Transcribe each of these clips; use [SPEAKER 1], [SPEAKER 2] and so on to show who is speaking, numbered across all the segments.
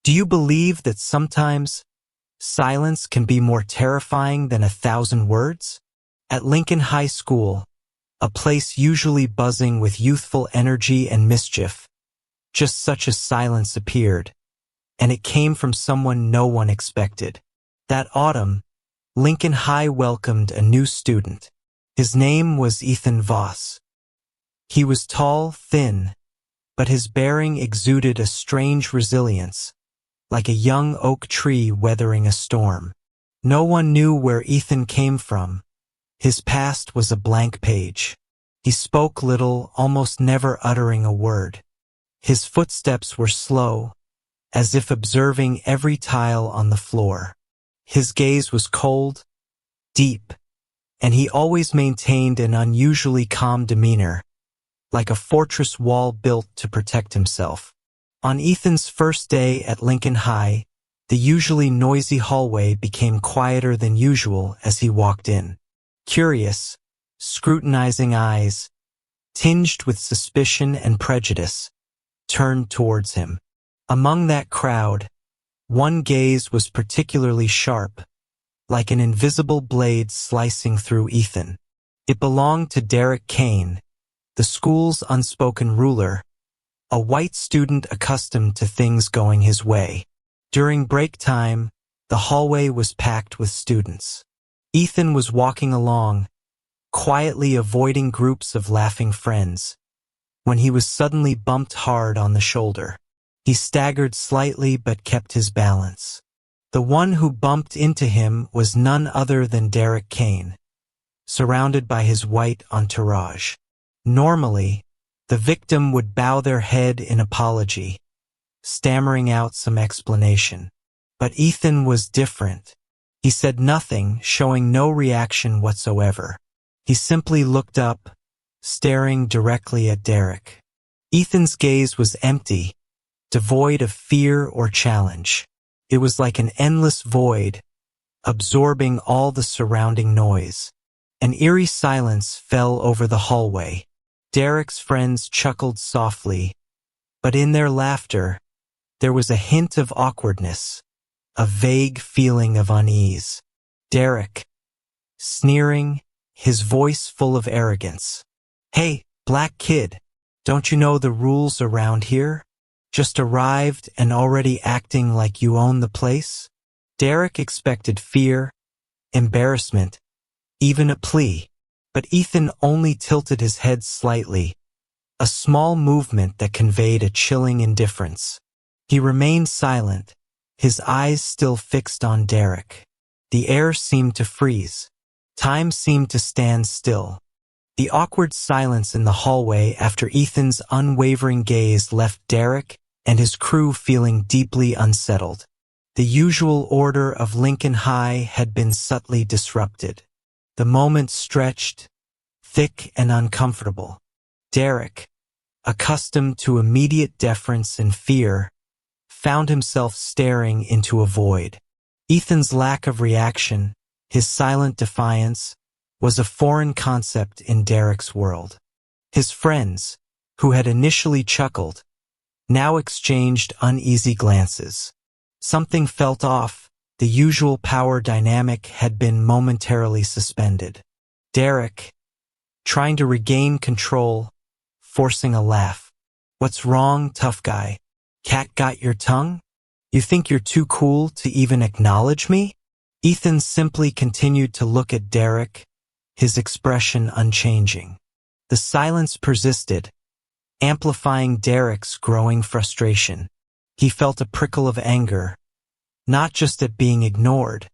[SPEAKER 1] Do you believe that sometimes silence can be more terrifying than 1,000 words? At Lincoln High School, a place usually buzzing with youthful energy and mischief, just such a silence appeared, and it came from someone no one expected. That autumn, Lincoln High welcomed a new student. His name was Ethan Voss. He was tall, thin, but his bearing exuded a strange resilience, like a young oak tree weathering a storm. No one knew where Ethan came from. His past was a blank page. He spoke little, almost never uttering a word. His footsteps were slow, as if observing every tile on the floor. His gaze was cold, deep, and he always maintained an unusually calm demeanor, like a fortress wall built to protect himself. On Ethan's first day at Lincoln High, the usually noisy hallway became quieter than usual as he walked in. Curious, scrutinizing eyes, tinged with suspicion and prejudice, turned towards him. Among that crowd, one gaze was particularly sharp, like an invisible blade slicing through Ethan. It belonged to Derek Kane, the school's unspoken ruler, a white student accustomed to things going his way. During break time, the hallway was packed with students. Ethan was walking along, quietly avoiding groups of laughing friends, when he was suddenly bumped hard on the shoulder. He staggered slightly but kept his balance. The one who bumped into him was none other than Derek Kane, surrounded by his white entourage. Normally, the victim would bow their head in apology, stammering out some explanation. But Ethan was different. He said nothing, showing no reaction whatsoever. He simply looked up, staring directly at Derek. Ethan's gaze was empty, devoid of fear or challenge. It was like an endless void, absorbing all the surrounding noise. An eerie silence fell over the hallway. Derek's friends chuckled softly, but in their laughter, there was a hint of awkwardness, a vague feeling of unease. Derek, sneering, his voice full of arrogance. "Hey, black kid, don't you know the rules around here? Just arrived and already acting like you own the place?" Derek expected fear, embarrassment, even a plea, but Ethan only tilted his head slightly, a small movement that conveyed a chilling indifference. He remained silent, his eyes still fixed on Derek. The air seemed to freeze. Time seemed to stand still. The awkward silence in the hallway after Ethan's unwavering gaze left Derek and his crew feeling deeply unsettled. The usual order of Lincoln High had been subtly disrupted. The moment stretched, thick and uncomfortable. Derek, accustomed to immediate deference and fear, found himself staring into a void. Ethan's lack of reaction, his silent defiance, was a foreign concept in Derek's world. His friends, who had initially chuckled, now exchanged uneasy glances. Something felt off. The usual power dynamic had been momentarily suspended. Derek, trying to regain control, forcing a laugh. "What's wrong, tough guy? Cat got your tongue? You think you're too cool to even acknowledge me?" Ethan simply continued to look at Derek, his expression unchanging. The silence persisted, amplifying Derek's growing frustration. He felt a prickle of anger, not just at being ignored,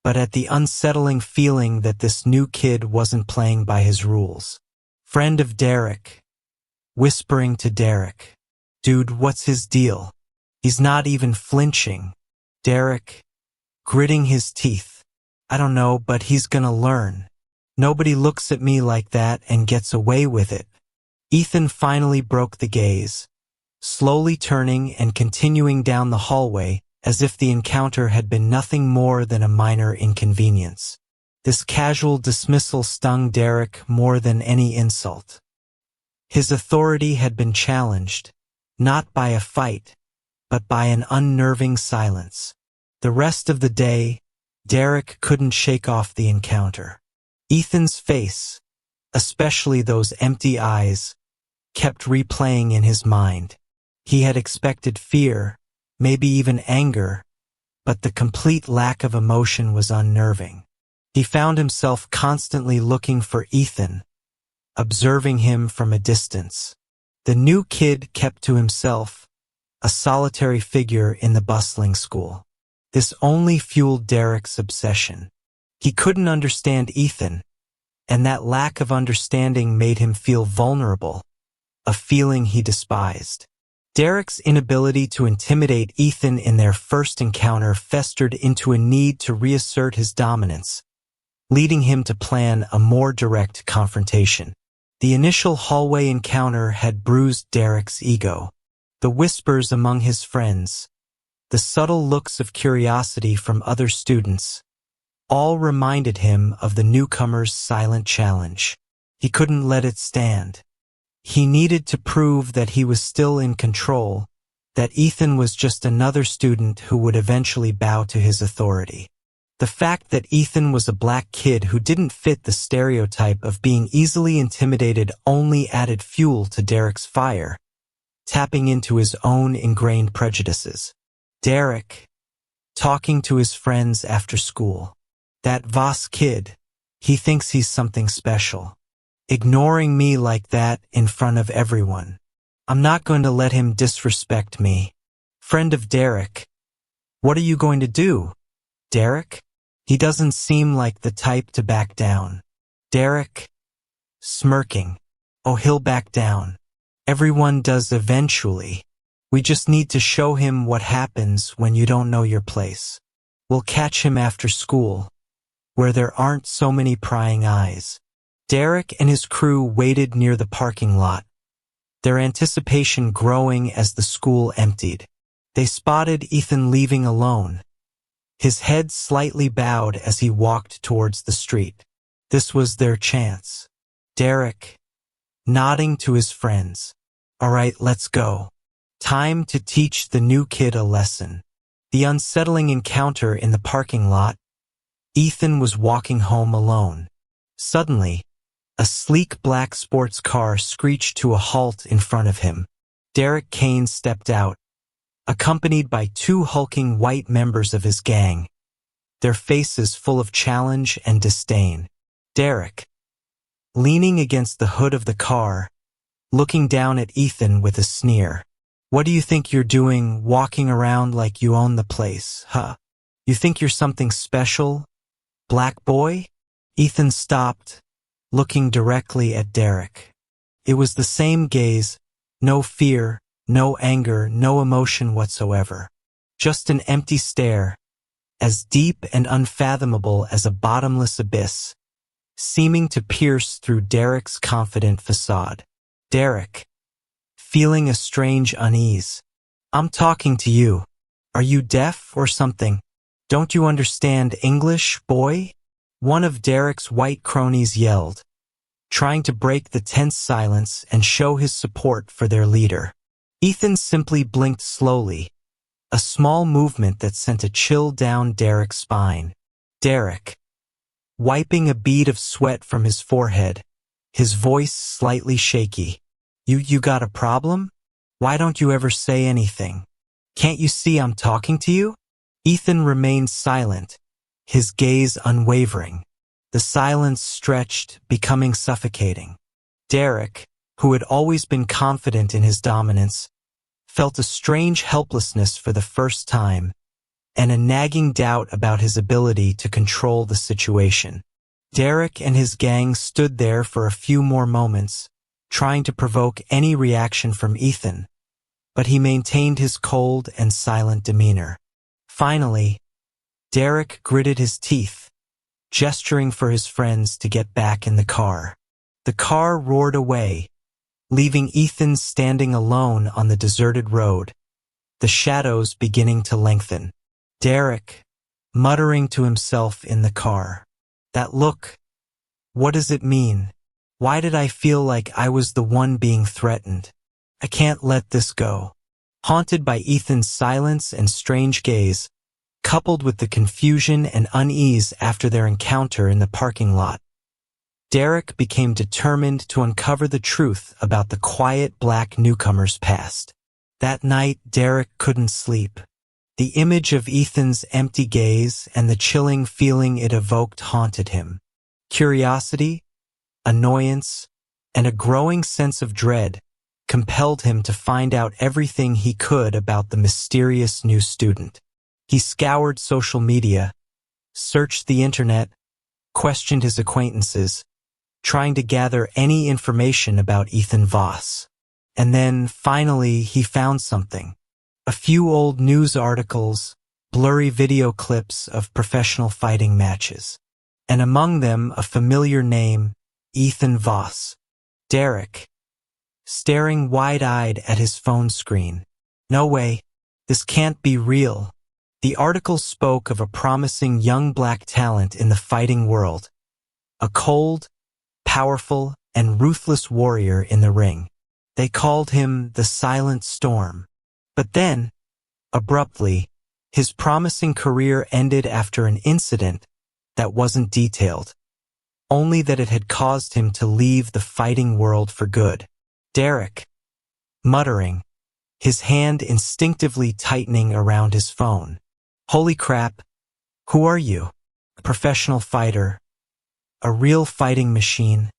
[SPEAKER 1] but at the unsettling feeling that this new kid wasn't playing by his rules. Friend of Derek, whispering to Derek, "Dude, what's his deal? He's not even flinching." Derek, gritting his teeth, "I don't know, but he's gonna learn. Nobody looks at me like that and gets away with it." Ethan finally broke the gaze, slowly turning and continuing down the hallway as if the encounter had been nothing more than a minor inconvenience. This casual dismissal stung Derek more than any insult. His authority had been challenged, not by a fight, but by an unnerving silence. The rest of the day, Derek couldn't shake off the encounter. Ethan's face, especially those empty eyes, kept replaying in his mind. He had expected fear, maybe even anger, but the complete lack of emotion was unnerving. He found himself constantly looking for Ethan, observing him from a distance. The new kid kept to himself, a solitary figure in the bustling school. This only fueled Derek's obsession. He couldn't understand Ethan, and that lack of understanding made him feel vulnerable, a feeling he despised. Derek's inability to intimidate Ethan in their first encounter festered into a need to reassert his dominance, leading him to plan a more direct confrontation. The initial hallway encounter had bruised Derek's ego. The whispers among his friends, the subtle looks of curiosity from other students, all reminded him of the newcomer's silent challenge. He couldn't let it stand. He needed to prove that he was still in control, that Ethan was just another student who would eventually bow to his authority. The fact that Ethan was a black kid who didn't fit the stereotype of being easily intimidated only added fuel to Derek's fire, tapping into his own ingrained prejudices. Derek, talking to his friends after school. That Voss kid, he thinks he's something special. Ignoring me like that in front of everyone. I'm not going to let him disrespect me. Friend of Derek. What are you going to do, Derek? He doesn't seem like the type to back down. Derek, smirking. Oh, he'll back down. Everyone does eventually. We just need to show him what happens when you don't know your place. We'll catch him after school, where there aren't so many prying eyes. Derek and his crew waited near the parking lot, their anticipation growing as the school emptied. They spotted Ethan leaving alone, his head slightly bowed as he walked towards the street. This was their chance. Derek, nodding to his friends. All right, let's go. Time to teach the new kid a lesson. The unsettling encounter in the parking lot. Ethan was walking home alone. Suddenly, a sleek black sports car screeched to a halt in front of him. Derek Kane stepped out, accompanied by two hulking white members of his gang, their faces full of challenge and disdain. Derek, leaning against the hood of the car, looking down at Ethan with a sneer. What do you think you're doing walking around like you own the place, huh? You think you're something special, black boy? Ethan stopped, looking directly at Derek. It was the same gaze, no fear, no anger, no emotion whatsoever. Just an empty stare, as deep and unfathomable as a bottomless abyss, seeming to pierce through Derek's confident facade. Derek, feeling a strange unease. I'm talking to you. Are you deaf or something? Don't you understand English, boy? One of Derek's white cronies yelled, trying to break the tense silence and show his support for their leader. Ethan simply blinked slowly, a small movement that sent a chill down Derek's spine. Derek, wiping a bead of sweat from his forehead, his voice slightly shaky. You got a problem? Why don't you ever say anything? Can't you see I'm talking to you? Ethan remained silent, his gaze unwavering. The silence stretched, becoming suffocating. Derek, who had always been confident in his dominance, felt a strange helplessness for the first time, and a nagging doubt about his ability to control the situation. Derek and his gang stood there for a few more moments, trying to provoke any reaction from Ethan, but he maintained his cold and silent demeanor. Finally, Derek gritted his teeth, gesturing for his friends to get back in the car. The car roared away, leaving Ethan standing alone on the deserted road, the shadows beginning to lengthen. Derek, muttering to himself in the car. That look, what does it mean? Why did I feel like I was the one being threatened? I can't let this go. Haunted by Ethan's silence and strange gaze, coupled with the confusion and unease after their encounter in the parking lot, Derek became determined to uncover the truth about the quiet black newcomer's past. That night, Derek couldn't sleep. The image of Ethan's empty gaze and the chilling feeling it evoked haunted him. Curiosity, annoyance, and a growing sense of dread compelled him to find out everything he could about the mysterious new student. He scoured social media, searched the internet, questioned his acquaintances, trying to gather any information about Ethan Voss. And then, finally, he found something. A few old news articles, blurry video clips of professional fighting matches. And among them, a familiar name, Ethan Voss. Derek, staring wide-eyed at his phone screen. No way. This can't be real. The article spoke of a promising young black talent in the fighting world. A cold, powerful, and ruthless warrior in the ring. They called him the Silent Storm. But then, abruptly, his promising career ended after an incident that wasn't detailed, only that it had caused him to leave the fighting world for good. Derek, muttering, his hand instinctively tightening around his phone. Holy crap, who are you? A professional fighter? A real fighting machine?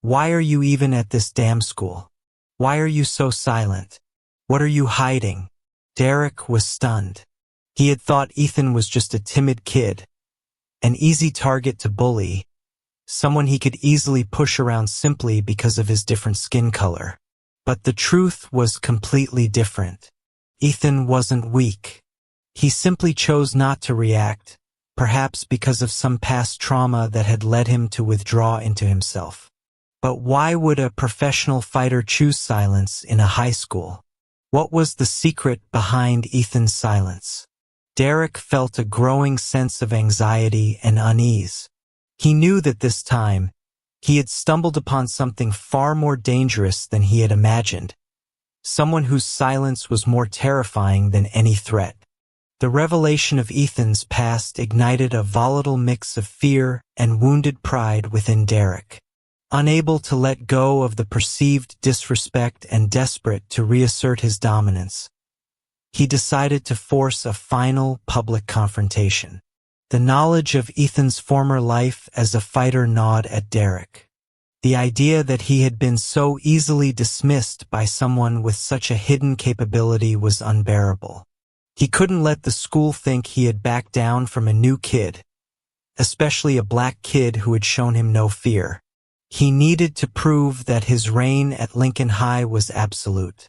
[SPEAKER 1] Why are you even at this damn school? Why are you so silent? What are you hiding? Derek was stunned. He had thought Ethan was just a timid kid, an easy target to bully, someone he could easily push around simply because of his different skin color. But the truth was completely different. Ethan wasn't weak. He simply chose not to react, perhaps because of some past trauma that had led him to withdraw into himself. But why would a professional fighter choose silence in a high school? What was the secret behind Ethan's silence? Derek felt a growing sense of anxiety and unease. He knew that this time, he had stumbled upon something far more dangerous than he had imagined, someone whose silence was more terrifying than any threat. The revelation of Ethan's past ignited a volatile mix of fear and wounded pride within Derek. Unable to let go of the perceived disrespect and desperate to reassert his dominance, he decided to force a final public confrontation. The knowledge of Ethan's former life as a fighter gnawed at Derek. The idea that he had been so easily dismissed by someone with such a hidden capability was unbearable. He couldn't let the school think he had backed down from a new kid, especially a black kid who had shown him no fear. He needed to prove that his reign at Lincoln High was absolute.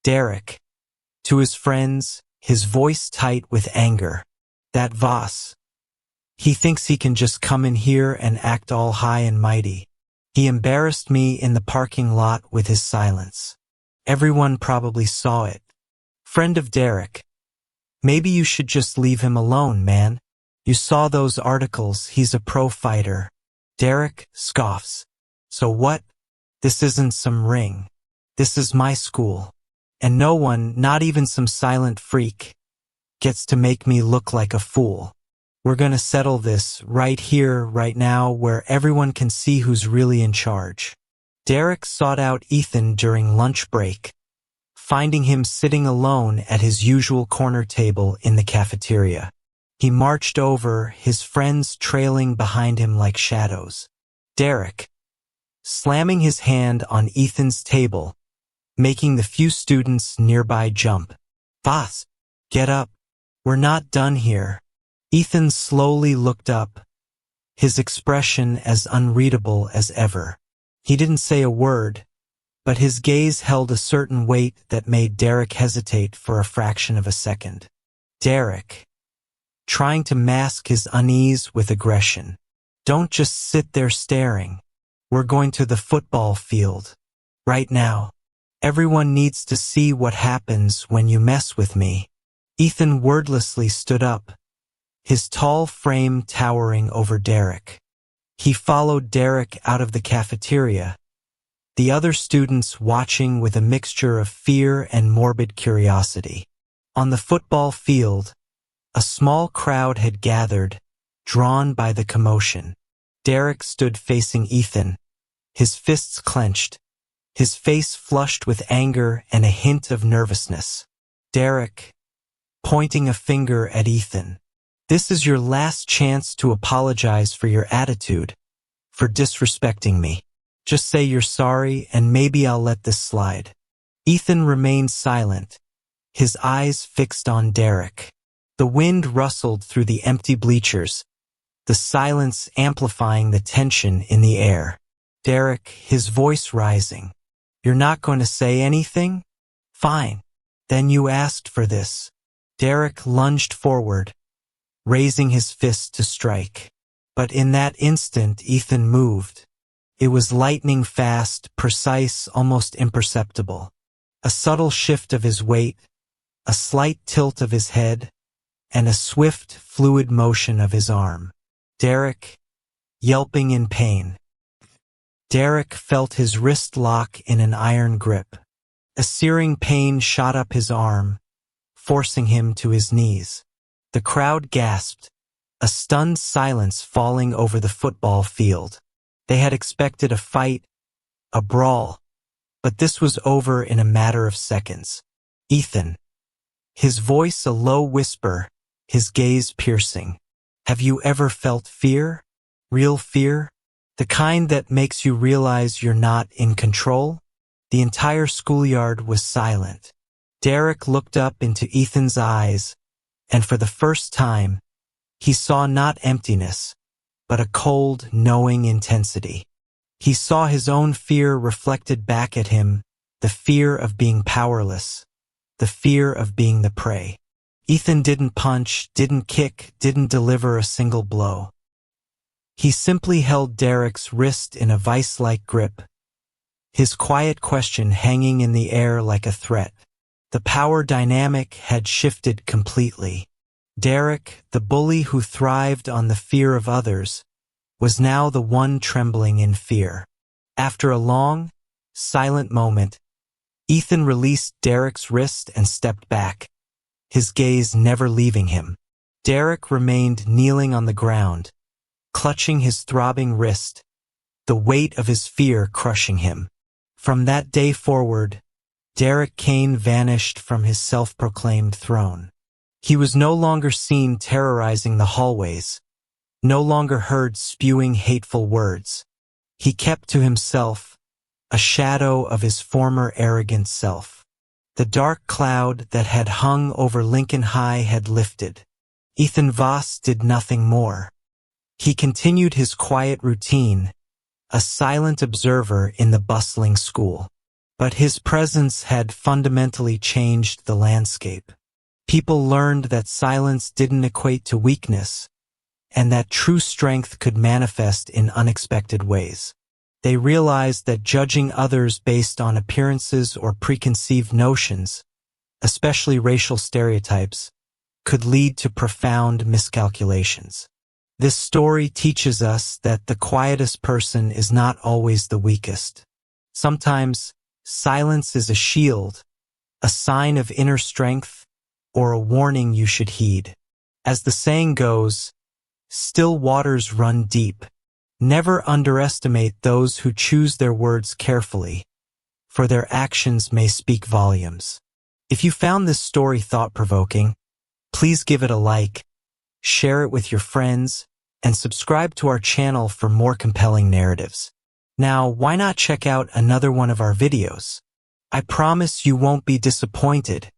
[SPEAKER 1] Derek, to his friends, his voice tight with anger. That Voss. He thinks he can just come in here and act all high and mighty. He embarrassed me in the parking lot with his silence. Everyone probably saw it. Friend of Derek. Maybe you should just leave him alone, man. You saw those articles, he's a pro fighter. Derek scoffs. So what? This isn't some ring. This is my school. And no one, not even some silent freak, gets to make me look like a fool. We're gonna settle this right here, right now, where everyone can see who's really in charge. Derek sought out Ethan during lunch break, finding him sitting alone at his usual corner table in the cafeteria. He marched over, his friends trailing behind him like shadows. Derek, slamming his hand on Ethan's table, making the few students nearby jump. Voss, get up. We're not done here. Ethan slowly looked up, his expression as unreadable as ever. He didn't say a word, but his gaze held a certain weight that made Derek hesitate for a fraction of a second. Derek, trying to mask his unease with aggression. Don't just sit there staring. We're going to the football field. Right now. Everyone needs to see what happens when you mess with me. Ethan wordlessly stood up, his tall frame towering over Derek. He followed Derek out of the cafeteria, the other students watching with a mixture of fear and morbid curiosity. On the football field, a small crowd had gathered, drawn by the commotion. Derek stood facing Ethan, his fists clenched, his face flushed with anger and a hint of nervousness. Derek, pointing a finger at Ethan, "This is your last chance to apologize for your attitude, for disrespecting me. Just say you're sorry and maybe I'll let this slide." Ethan remained silent, his eyes fixed on Derek. The wind rustled through the empty bleachers, the silence amplifying the tension in the air. Derek, his voice rising, "You're not going to say anything? Fine. Then you asked for this." Derek lunged forward, raising his fist to strike. But in that instant, Ethan moved. It was lightning fast, precise, almost imperceptible. A subtle shift of his weight, a slight tilt of his head, and a swift, fluid motion of his arm. Derek, yelping in pain. Derek felt his wrist lock in an iron grip. A searing pain shot up his arm, forcing him to his knees. The crowd gasped, a stunned silence falling over the football field. They had expected a fight, a brawl, but this was over in a matter of seconds. Ethan, his voice a low whisper, his gaze piercing. "Have you ever felt fear? Real fear? The kind that makes you realize you're not in control?" The entire schoolyard was silent. Derek looked up into Ethan's eyes, and for the first time, he saw not emptiness, but a cold, knowing intensity. He saw his own fear reflected back at him, the fear of being powerless, the fear of being the prey. Ethan didn't punch, didn't kick, didn't deliver a single blow. He simply held Derek's wrist in a vice-like grip, his quiet question hanging in the air like a threat. The power dynamic had shifted completely. Derek, the bully who thrived on the fear of others, was now the one trembling in fear. After a long, silent moment, Ethan released Derek's wrist and stepped back, his gaze never leaving him. Derek remained kneeling on the ground, clutching his throbbing wrist, the weight of his fear crushing him. From that day forward, Derek Kane vanished from his self-proclaimed throne. He was no longer seen terrorizing the hallways, no longer heard spewing hateful words. He kept to himself, a shadow of his former arrogant self. The dark cloud that had hung over Lincoln High had lifted. Ethan Voss did nothing more. He continued his quiet routine, a silent observer in the bustling school. But his presence had fundamentally changed the landscape. People learned that silence didn't equate to weakness, and that true strength could manifest in unexpected ways. They realized that judging others based on appearances or preconceived notions, especially racial stereotypes, could lead to profound miscalculations. This story teaches us that the quietest person is not always the weakest. Sometimes, silence is a shield, a sign of inner strength, or a warning you should heed. As the saying goes, still waters run deep. Never underestimate those who choose their words carefully, for their actions may speak volumes. If you found this story thought-provoking, please give it a like, share it with your friends, and subscribe to our channel for more compelling narratives. Now, why not check out another one of our videos? I promise you won't be disappointed.